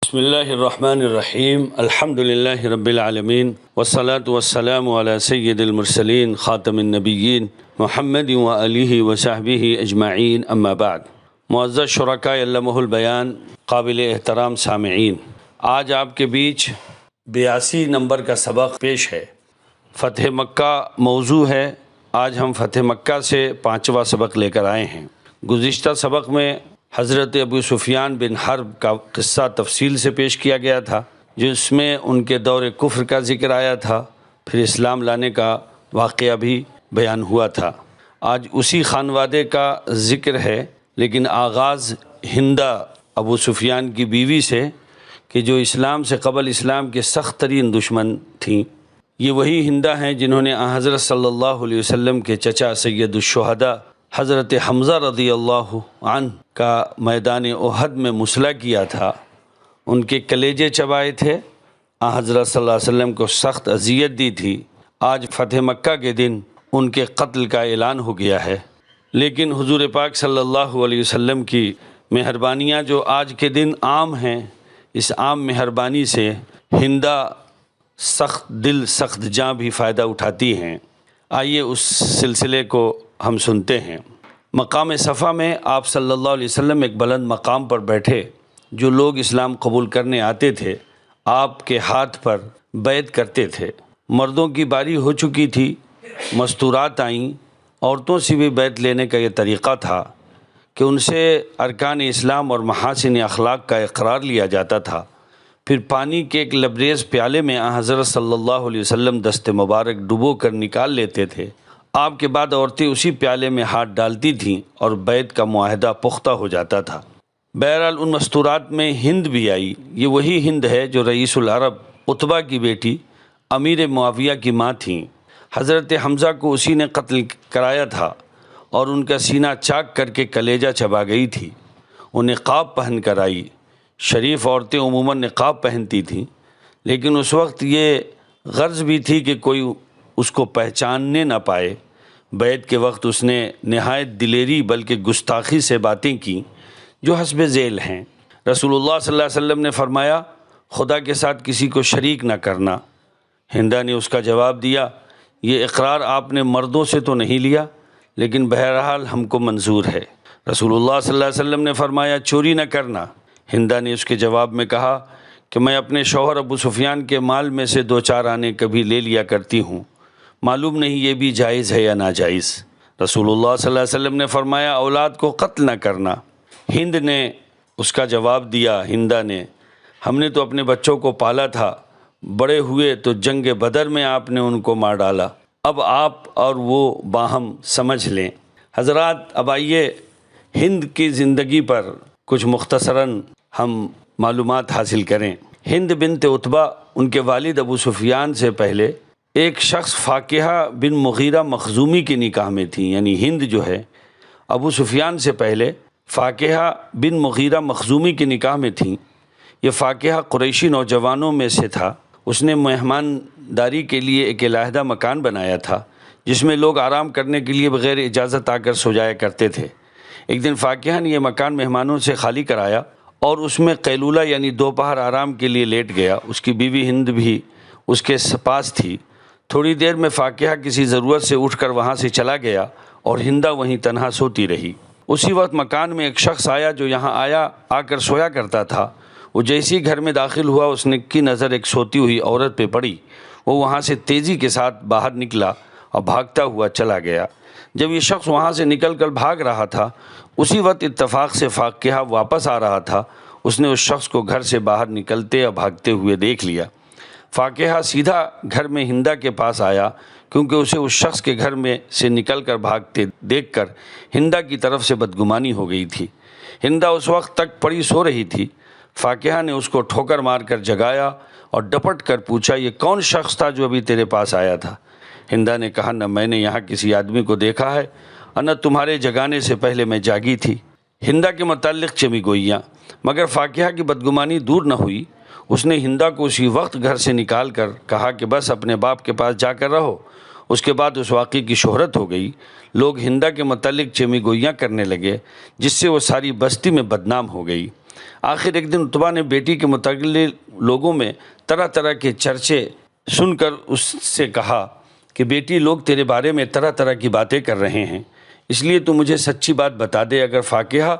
بسم اللہ الرحمن الرحیم الحمد للہ رب العالمین والصلاة والسلام علی سید المرسلین خاتم النبیین محمد وآلہ وصحبہ اجمعین اما بعد۔ معزز شرکاء علمہ البیان، قابل احترام سامعین، آج آپ کے بیچ 82 نمبر کا سبق پیش ہے۔ فتح مکہ موضوع ہے۔ آج ہم فتح مکہ سے 5واں سبق لے کر آئے ہیں۔ گزشتہ سبق میں حضرت ابو سفیان بن حرب کا قصہ تفصیل سے پیش کیا گیا تھا، جس میں ان کے دور کفر کا ذکر آیا تھا، پھر اسلام لانے کا واقعہ بھی بیان ہوا تھا۔ آج اسی خانوادے کا ذکر ہے، لیکن آغاز ہندہ ابو سفیان کی بیوی سے، کہ جو اسلام سے قبل اسلام کے سخت ترین دشمن تھیں۔ یہ وہی ہندہ ہیں جنہوں نے حضرت صلی اللہ علیہ وسلم کے چچا سید الشہداء حضرت حمزہ رضی اللہ عنہ کا میدان احد میں مسلح کیا تھا۔ ان کے کلیجے چبائے تھے، حضرت صلی اللہ علیہ وسلم کو سخت اذیت دی تھی۔ آج فتح مکہ کے دن ان کے قتل کا اعلان ہو گیا ہے، لیکن حضور پاک صلی اللہ علیہ وسلم کی مہربانیاں جو آج کے دن عام ہیں، اس عام مہربانی سے ہندہ سخت دل سخت جاں بھی فائدہ اٹھاتی ہیں۔ آئیے اس سلسلے کو ہم سنتے ہیں۔ مقام صفا میں آپ صلی اللہ علیہ وسلم ایک بلند مقام پر بیٹھے۔ جو لوگ اسلام قبول کرنے آتے تھے آپ کے ہاتھ پر بیعت کرتے تھے۔ مردوں کی باری ہو چکی تھی، مستورات آئیں، عورتوں سے بھی بیعت لینے کا یہ طریقہ تھا کہ ان سے ارکان اسلام اور محاسن اخلاق کا اقرار لیا جاتا تھا۔ پھر پانی کے ایک لبریز پیالے میں حضرت صلی اللہ علیہ وسلم دست مبارک ڈبو کر نکال لیتے تھے۔ آپ کے بعد عورتیں اسی پیالے میں ہاتھ ڈالتی تھیں اور بیعت کا معاہدہ پختہ ہو جاتا تھا۔ بہرحال ان مستورات میں ہند بھی آئی۔ یہ وہی ہند ہے جو رئیس العرب عتبہ کی بیٹی امیر معاویہ کی ماں تھیں۔ حضرت حمزہ کو اسی نے قتل کرایا تھا اور ان کا سینہ چاک کر کے کلیجہ چبا گئی تھی۔ وہ نقاب پہن کر آئی۔ شریف عورتیں عموماً نقاب پہنتی تھیں، لیکن اس وقت یہ غرض بھی تھی کہ کوئی اس کو پہچاننے نہ پائے۔ بیعت کے وقت اس نے نہایت دلیری بلکہ گستاخی سے باتیں کیں جو حسب ذیل ہیں۔ رسول اللہ صلی اللہ علیہ وسلم نے فرمایا، خدا کے ساتھ کسی کو شریک نہ کرنا۔ ہندہ نے اس کا جواب دیا، یہ اقرار آپ نے مردوں سے تو نہیں لیا، لیکن بہرحال ہم کو منظور ہے۔ رسول اللہ صلی اللہ علیہ وسلم نے فرمایا، چوری نہ کرنا۔ ہندہ نے اس کے جواب میں کہا کہ میں اپنے شوہر ابو سفیان کے مال میں سے 2-4 آنے کبھی لے لیا کرتی ہوں، معلوم نہیں یہ بھی جائز ہے یا ناجائز۔ رسول اللہ صلی اللہ علیہ وسلم نے فرمایا، اولاد کو قتل نہ کرنا۔ ہند نے اس کا جواب دیا، ہندہ نے، ہم نے تو اپنے بچوں کو پالا تھا، بڑے ہوئے تو جنگ بدر میں آپ نے ان کو مار ڈالا، اب آپ اور وہ باہم سمجھ لیں۔ حضرات، اب آئیے ہند کی زندگی پر کچھ مختصراً ہم معلومات حاصل کریں۔ ہند بنت عتبہ ان کے والد ابو سفیان سے پہلے ایک شخص فاکہہ بن مغیرہ مخزومی کے نکاح میں تھی، یعنی ہند جو ہے ابو سفیان سے پہلے فاکہہ بن مغیرہ مخزومی کے نکاح میں تھیں۔ یہ فاکہہ قریشی نوجوانوں میں سے تھا۔ اس نے مہمانداری کے لیے ایک علیحدہ مکان بنایا تھا جس میں لوگ آرام کرنے کے لیے بغیر اجازت آ کر سو جایا کرتے تھے۔ ایک دن فاکہہ نے یہ مکان مہمانوں سے خالی کرایا اور اس میں قیلولہ یعنی دوپہر آرام کے لیے لیٹ گیا۔ اس کی بیوی ہند بھی اس کے پاس تھی۔ تھوڑی دیر میں فاکہہ کسی ضرورت سے اٹھ کر وہاں سے چلا گیا اور ہندہ وہیں تنہا سوتی رہی۔ اسی وقت مکان میں ایک شخص آیا جو یہاں آ کر سویا کرتا تھا۔ وہ جیسی گھر میں داخل ہوا، اس نے کی نظر ایک سوتی ہوئی عورت پہ پڑی۔ وہ وہاں سے تیزی کے ساتھ باہر نکلا اور بھاگتا ہوا چلا گیا۔ جب یہ شخص وہاں سے نکل کر بھاگ رہا تھا، اسی وقت اتفاق سے فاکہہ واپس آ رہا تھا۔ اس نے اس شخص کو گھر سے باہر نکلتے اور بھاگتے ہوئے دیکھ لیا۔ فاکہہ سیدھا گھر میں ہندہ کے پاس آیا، کیونکہ اسے اس شخص کے گھر میں سے نکل کر بھاگتے دیکھ کر ہندہ کی طرف سے بدگمانی ہو گئی تھی۔ ہندہ اس وقت تک پڑی سو رہی تھی۔ فاکہہ نے اس کو ٹھوکر مار کر جگایا اور ڈپٹ کر پوچھا، یہ کون شخص تھا جو ابھی تیرے پاس آیا تھا؟ ہندہ نے کہا، نہ میں نے یہاں کسی آدمی کو دیکھا ہے اور نہ تمہارے جگانے سے پہلے میں جاگی تھی۔ ہندہ کے متعلق چمی گوئیاں، مگر فاکہہ کی بدگمانی دور نہ ہوئی۔ اس نے ہندہ کو اسی وقت گھر سے نکال کر کہا کہ بس اپنے باپ کے پاس جا کر رہو۔ اس کے بعد اس واقعے کی شہرت ہو گئی۔ لوگ ہندہ کے متعلق چمی گوئیاں کرنے لگے، جس سے وہ ساری بستی میں بدنام ہو گئی۔ آخر ایک دن عتبہ نے بیٹی کے متعلق لوگوں میں طرح طرح کے چرچے سن کر اس سے کہا کہ بیٹی، لوگ تیرے بارے میں طرح طرح کی باتیں کر رہے ہیں، اس لیے تو مجھے سچی بات بتا دے۔ اگر فاقیہ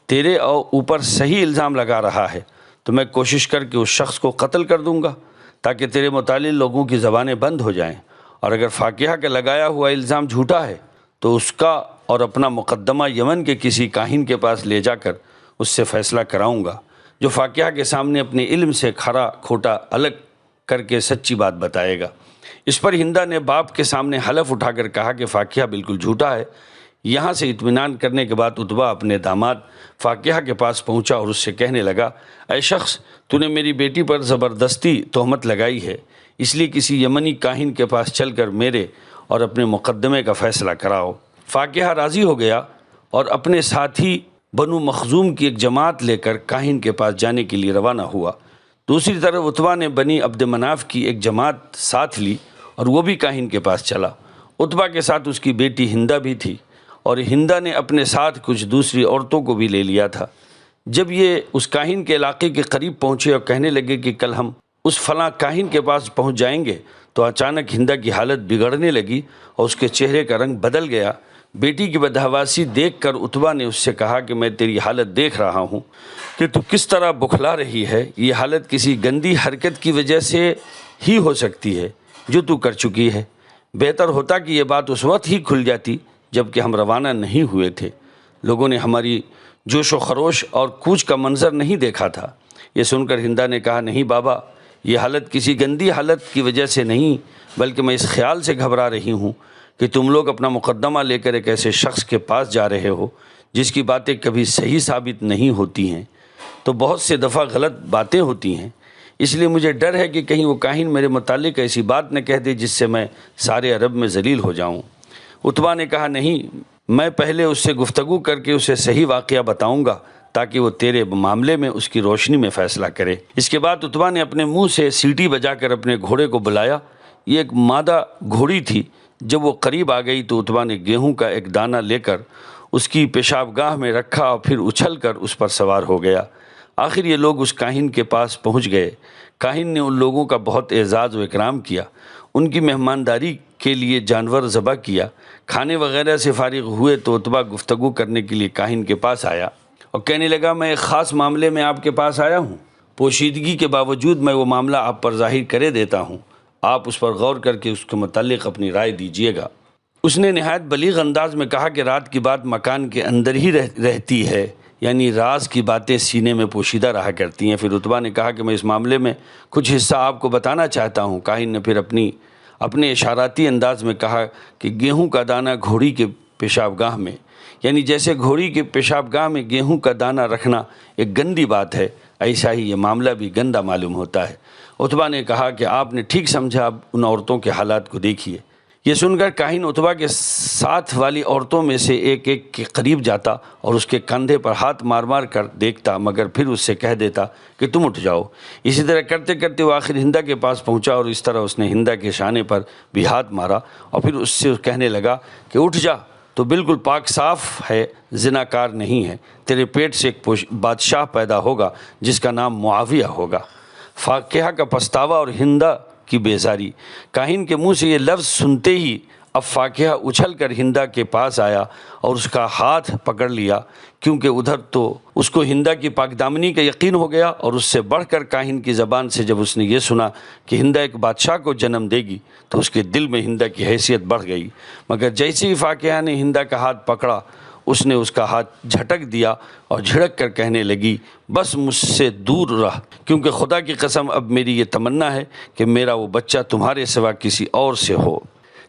تیرے اوپر صحیح الزام لگا رہا ہے تو میں کوشش کر کے اس شخص کو قتل کر دوں گا تاکہ تیرے متعلق لوگوں کی زبانیں بند ہو جائیں، اور اگر فاقیہ کا لگایا ہوا الزام جھوٹا ہے تو اس کا اور اپنا مقدمہ یمن کے کسی کاہن کے پاس لے جا کر اس سے فیصلہ کراؤں گا، جو فاقیہ کے سامنے اپنے علم سے کھرا کھوٹا الگ کر کے سچی بات بتائے گا۔ اس پر ہندا نے باپ کے سامنے حلف اٹھا کر کہا کہ فاقیہ بالکل جھوٹا ہے۔ یہاں سے اطمینان کرنے کے بعد عتبہ اپنے داماد فاقیہ کے پاس پہنچا اور اس سے کہنے لگا، اے شخص، تو نے میری بیٹی پر زبردستی تہمت لگائی ہے، اس لیے کسی یمنی کاہن کے پاس چل کر میرے اور اپنے مقدمے کا فیصلہ کراؤ۔ فاقیہ راضی ہو گیا اور اپنے ساتھی بنو مخزوم کی ایک جماعت لے کر کاہن کے پاس جانے کے لیے روانہ ہوا۔ دوسری طرف عتبہ نے بنی عبد مناف کی ایک جماعت ساتھ لی اور وہ بھی کاہن کے پاس چلا۔ عتبہ کے ساتھ اس کی بیٹی ہندا بھی تھی، اور ہندا نے اپنے ساتھ کچھ دوسری عورتوں کو بھی لے لیا تھا۔ جب یہ اس کاہن کے علاقے کے قریب پہنچے اور کہنے لگے کہ کل ہم اس فلاں کاہن کے پاس پہنچ جائیں گے، تو اچانک ہندا کی حالت بگڑنے لگی اور اس کے چہرے کا رنگ بدل گیا۔ بیٹی کی بدحواسی دیکھ کر عتبہ نے اس سے کہا کہ میں تیری حالت دیکھ رہا ہوں کہ تو کس طرح بکھلا رہی ہے، یہ حالت کسی گندی حرکت کی وجہ سے ہی ہو سکتی ہے جو تو کر چکی ہے۔ بہتر ہوتا کہ یہ بات اس وقت ہی کھل جاتی جب کہ ہم روانہ نہیں ہوئے تھے، لوگوں نے ہماری جوش و خروش اور کوچ کا منظر نہیں دیکھا تھا۔ یہ سن کر ہندا نے کہا، نہیں بابا، یہ حالت کسی گندی حالت کی وجہ سے نہیں، بلکہ میں اس خیال سے گھبرا رہی ہوں کہ تم لوگ اپنا مقدمہ لے کر ایک ایسے شخص کے پاس جا رہے ہو جس کی باتیں کبھی صحیح ثابت نہیں ہوتی ہیں، تو بہت سے دفعہ غلط باتیں ہوتی ہیں، اس لیے مجھے ڈر ہے کہ کہیں وہ کاہن میرے متعلق ایسی بات نہ کہہ دے جس سے میں سارے عرب میں ذلیل ہو جاؤں۔ عتبہ نے کہا، نہیں، میں پہلے اس سے گفتگو کر کے اسے صحیح واقعہ بتاؤں گا تاکہ وہ تیرے معاملے میں اس کی روشنی میں فیصلہ کرے۔ اس کے بعد عتبہ نے اپنے منہ سے سیٹی بجا کر اپنے گھوڑے کو بلایا۔ یہ ایک مادہ گھوڑی تھی۔ جب وہ قریب آ گئی تو عتبہ نے گیہوں کا ایک دانہ لے کر اس کی پیشاب گاہ میں رکھا اور پھر اچھل کر اس پر سوار ہو گیا۔ آخر یہ لوگ اس کاہن کے پاس پہنچ گئے۔ کاہن نے ان لوگوں کا بہت اعزاز و اکرام کیا، ان کی مہمانداری کے لیے جانور ذبح کیا۔ کھانے وغیرہ سے فارغ ہوئے تو عتبہ گفتگو کرنے کے لیے کاہن کے پاس آیا اور کہنے لگا، میں ایک خاص معاملے میں آپ کے پاس آیا ہوں، پوشیدگی کے باوجود میں وہ معاملہ آپ پر ظاہر کرے دیتا ہوں، آپ اس پر غور کر کے اس کے متعلق اپنی رائے دیجیے گا۔ اس نے نہایت بلیغ انداز میں کہا کہ رات کی بات مکان کے اندر ہی رہتی ہے، یعنی راز کی باتیں سینے میں پوشیدہ رہا کرتی ہیں۔ پھر عتبہ نے کہا کہ میں اس معاملے میں کچھ حصہ آپ کو بتانا چاہتا ہوں۔ کاہن نے پھر اپنے اشاراتی انداز میں کہا کہ گیہوں کا دانہ گھوڑی کے پیشاب گاہ میں، یعنی جیسے گھوڑی کے پیشاب گاہ میں گیہوں کا دانہ رکھنا ایک گندی بات ہے، ایسا ہی یہ معاملہ بھی گندا معلوم ہوتا ہے۔ عتبہ نے کہا کہ آپ نے ٹھیک سمجھا، اب ان عورتوں کے حالات کو دیکھیے۔ یہ سن کر کاہن عتبہ کے ساتھ والی عورتوں میں سے ایک ایک کے قریب جاتا اور اس کے کندھے پر ہاتھ مار مار کر دیکھتا، مگر پھر اس سے کہہ دیتا کہ تم اٹھ جاؤ۔ اسی طرح کرتے کرتے وہ آخر ہندا کے پاس پہنچا اور اس طرح اس نے ہندا کے شانے پر بھی ہاتھ مارا اور پھر اس سے کہنے لگا کہ اٹھ جا، تو بالکل پاک صاف ہے، زناکار نہیں ہے، تیرے پیٹ سے ایک بادشاہ پیدا ہوگا جس کا نام معاویہ ہوگا۔ فاقیہ کا پچھتاوا اور ہندا کی بیزاری۔ کاہن کے منہ سے یہ لفظ سنتے ہی اب فاقیہ اچھل کر ہندا کے پاس آیا اور اس کا ہاتھ پکڑ لیا، کیونکہ ادھر تو اس کو ہندا کی پاک دامنی کا یقین ہو گیا، اور اس سے بڑھ کر کاہن کی زبان سے جب اس نے یہ سنا کہ ہندا ایک بادشاہ کو جنم دے گی تو اس کے دل میں ہندا کی حیثیت بڑھ گئی۔ مگر جیسے ہی فاقیہ نے ہندا کا ہاتھ پکڑا، اس نے اس کا ہاتھ جھٹک دیا اور جھڑک کر کہنے لگی، بس مجھ سے دور رہ، کیونکہ خدا کی قسم اب میری یہ تمنا ہے کہ میرا وہ بچہ تمہارے سوا کسی اور سے ہو۔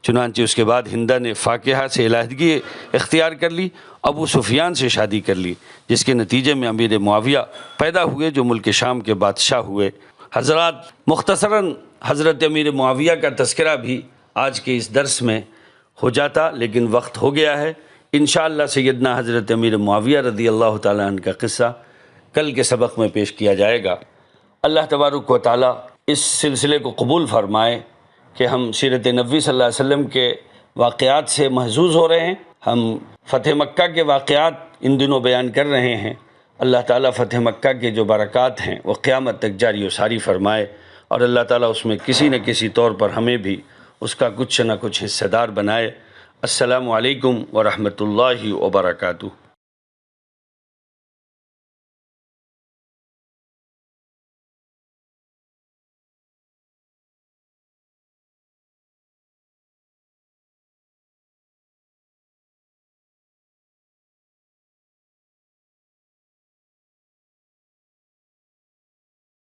چنانچہ اس کے بعد ہندا نے فاقیہ سے علیحدگی اختیار کر لی، ابو سفیان سے شادی کر لی، جس کے نتیجے میں امیر معاویہ پیدا ہوئے جو ملک شام کے بادشاہ ہوئے۔ حضرات، مختصراً حضرت امیر معاویہ کا تذکرہ بھی آج کے اس درس میں ہو جاتا، لیکن وقت ہو گیا ہے۔ انشاءاللہ سیدنا حضرت امیر معاویہ رضی اللہ تعالیٰ عنہ کا قصہ کل کے سبق میں پیش کیا جائے گا۔ اللہ تبارک و تعالیٰ اس سلسلے کو قبول فرمائے کہ ہم سیرت نبوی صلی اللہ علیہ وسلم کے واقعات سے محظوظ ہو رہے ہیں۔ ہم فتح مکہ کے واقعات ان دنوں بیان کر رہے ہیں۔ اللہ تعالیٰ فتح مکہ کے جو برکات ہیں وہ قیامت تک جاری و ساری فرمائے، اور اللہ تعالیٰ اس میں کسی نہ کسی طور پر ہمیں بھی اس کا کچھ نہ کچھ حصہ دار بنائے۔ السلام علیکم ورحمۃ اللہ وبرکاتہ۔